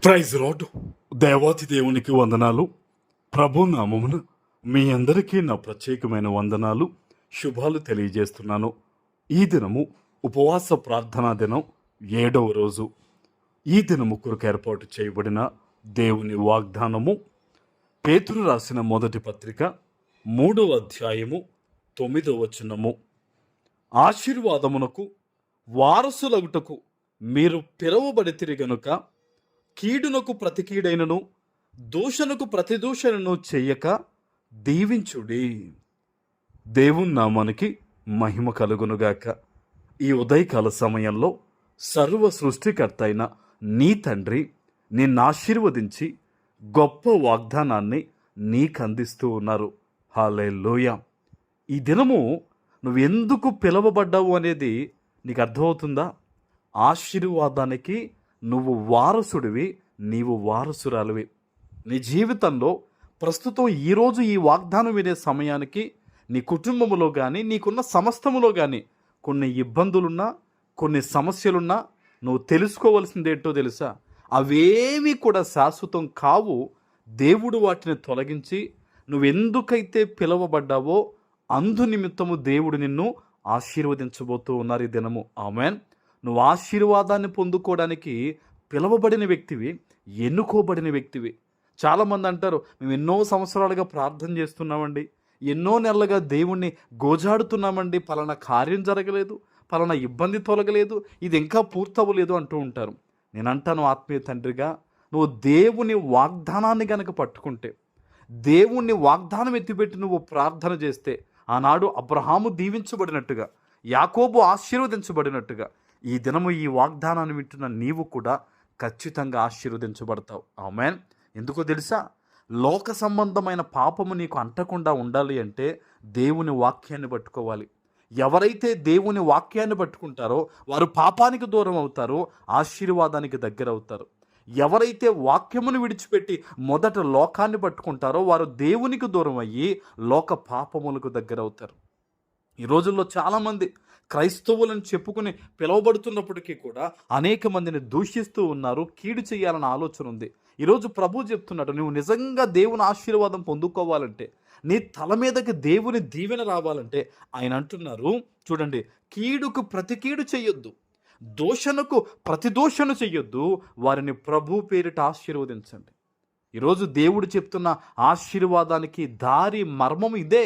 Praise lord. దేవాతి దేవునికి వందనాలు. ప్రభు నామమున మీ అందరికీ నా ప్రత్యేకమైన వందనాలు, శుభాలు తెలియజేస్తున్నాను. ఈ దినము ఉపవాస ప్రార్థనా దినం 7వ రోజు. ఈ దినము కొరకు ఏర్పాటు చేయబడిన దేవుని వాగ్దానము పేతురు రాసిన మొదటి పత్రిక 3వ అధ్యాయము 9వ వచనము. ఆశీర్వాదమునకు వారసులగుటకు మీరు పిలువబడితిరి గనుక కీడునకు ప్రతి కీడైనను దూషణకు ప్రతి దూషణను చెయ్యక దీవించుడి. దేవుని నామానికి మహిమ కలుగునుగాక. ఈ ఉదయకాల సమయంలో సర్వ సృష్టికర్త అయిన నీ తండ్రి నిన్ను ఆశీర్వదించి గొప్ప వాగ్దానాన్ని నీకు అందిస్తూ ఉన్నారు. హల్లెలూయా. ఈ దినము నువ్వెందుకు పిలువబడ్డావు అనేది నీకు అర్థమవుతుందా? ఆశీర్వాదానికి నువ్వు వారసుడివి, నీవు వారసురాలివి. నీ జీవితంలో ప్రస్తుతం ఈరోజు ఈ వాగ్దానం వినే సమయానికి నీ కుటుంబంలో కానీ నీకున్న సమస్తములో కానీ కొన్ని ఇబ్బందులున్నా, కొన్ని సమస్యలున్నా నువ్వు తెలుసుకోవలసిందేంటో తెలుసా? అవేమీ కూడా శాశ్వతం కావు. దేవుడు వాటిని తొలగించి నువ్వెందుకైతే పిలువబడ్డావో అందు నిమిత్తము దేవుడు నిన్ను ఆశీర్వదించబోతూ ఉన్నారు ఈ దినము. ఆమేన్. నువ్వు ఆశీర్వాదాన్ని పొందుకోవడానికి పిలువబడిన వ్యక్తివి, ఎన్నుకోబడిన వ్యక్తివి. చాలామంది అంటారు, మేము ఎన్నో సంవత్సరాలుగా ప్రార్థన చేస్తున్నామండి, ఎన్నో నెలలుగా దేవుణ్ణి గోజాడుతున్నామండి, పలానా కార్యం జరగలేదు, పలానా ఇబ్బంది తొలగలేదు, ఇది ఇంకా పూర్తవ్వలేదు అంటూ ఉంటారు. నేనంటాను, ఆత్మీయ తండ్రిగా, నువ్వు దేవుని వాగ్దానాన్ని గనక పట్టుకుంటే, దేవుణ్ణి వాగ్దానం ఎత్తిపెట్టి నువ్వు ప్రార్థన చేస్తే, ఆనాడు అబ్రహాము దీవించబడినట్టుగా, యాకోబు ఆశీర్వదించబడినట్టుగా ఈ దినము ఈ వాగ్దానాన్ని వింటున్న నీవు కూడా ఖచ్చితంగా ఆశీర్వదించబడతావు. ఆమేన్. ఎందుకో తెలుసా? లోక సంబంధమైన పాపము నీకు అంటకుండా ఉండాలి అంటే దేవుని వాక్యాన్ని పట్టుకోవాలి. ఎవరైతే దేవుని వాక్యాన్ని పట్టుకుంటారో వారు పాపానికి దూరం అవుతారో, ఆశీర్వాదానికి దగ్గర అవుతారు. ఎవరైతే వాక్యమును విడిచిపెట్టి మొదట లోకాన్ని పట్టుకుంటారో వారు దేవునికి దూరం అయ్యి లోక పాపములకు దగ్గర అవుతారు. ఈ రోజుల్లో చాలామంది క్రైస్తవులను చెప్పుకుని పిలువబడుతున్నప్పటికీ కూడా అనేక మందిని దూషిస్తూ ఉన్నారు. కీడు చేయాలన్న ఆలోచన ఉంది. ఈరోజు ప్రభు చెప్తున్నాడు, నువ్వు నిజంగా దేవుని ఆశీర్వాదం పొందుకోవాలంటే, నీ తల మీదకి దేవుని దీవెన రావాలంటే ఆయన అంటున్నారు, చూడండి, కీడుకు ప్రతి కీడు చెయ్యొద్దు, దోషణకు ప్రతి దోషణ చెయ్యొద్దు, వారిని ప్రభు పేరిట ఆశీర్వదించండి. ఈరోజు దేవుడు చెప్తున్న ఆశీర్వాదానికి దారి మర్మం ఇదే.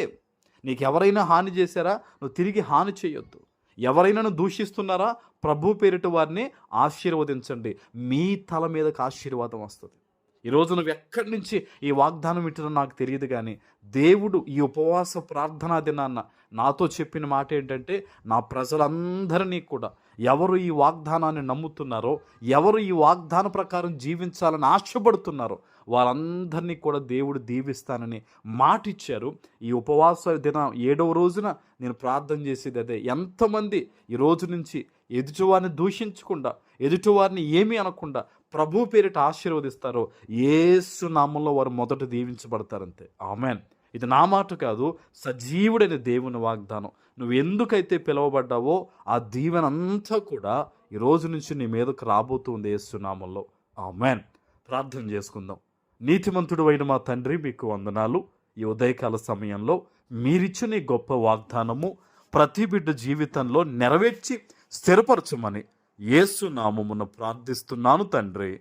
నీకు ఎవరైనా హాని చేశారా? నువ్వు తిరిగి హాని చేయొద్దు. ఎవరైనా దూషిస్తున్నారా? ప్రభు పేరిట వారిని ఆశీర్వదించండి. మీ తల మీదకి ఆశీర్వాదం వస్తుంది. ఈరోజు నువ్వు ఎక్కడి నుంచి ఈ వాగ్దానం వింటున్నా నాకు తెలియదు, కానీ దేవుడు ఈ ఉపవాస ప్రార్థనా దినాన్న నాతో చెప్పిన మాట ఏంటంటే, నా ప్రజలందరినీ కూడా, ఎవరు ఈ వాగ్దానాన్ని నమ్ముతున్నారో, ఎవరు ఈ వాగ్దాన ప్రకారం జీవించాలని ఆశపడుతున్నారో వారందరినీ కూడా దేవుడు దీవిస్తానని మాటిచ్చారు. ఈ ఉపవాస దినం 7వ రోజున నేను ప్రార్థన చేసేది అదే. ఎంతమంది ఈ రోజు నుంచి ఎదుటివారిని దూషించకుండా, ఎదుటివారిని ఏమీ అనకుండా ప్రభు పేరిట ఆశీర్వదిస్తారో యేసు నామంలో వారు మొదట దీవించబడతారంతే. ఆమేన్. ఇది నా మాట కాదు, సజీవుడైన దేవుని వాగ్దానం. నువ్వు ఎందుకైతే పిలువబడ్డావో ఆ దీవెన అంతా కూడా ఈ రోజు నుంచి నీ మీదకు రాబోతుంది యేసు నామంలో. ఆమేన్. ప్రార్థన చేసుకుందాం. నీతిమంతుడు అయిన మా తండ్రి, మీకు వందనాలు. ఈ ఉదయకాల సమయంలో మీరిచ్చిన ఈ గొప్ప వాగ్దానము ప్రతి బిడ్డ జీవితంలో నెరవేర్చి స్థిరపరచమని యేసు నామమున ప్రార్థిస్తున్నాను తండ్రి.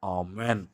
ఆమేన్.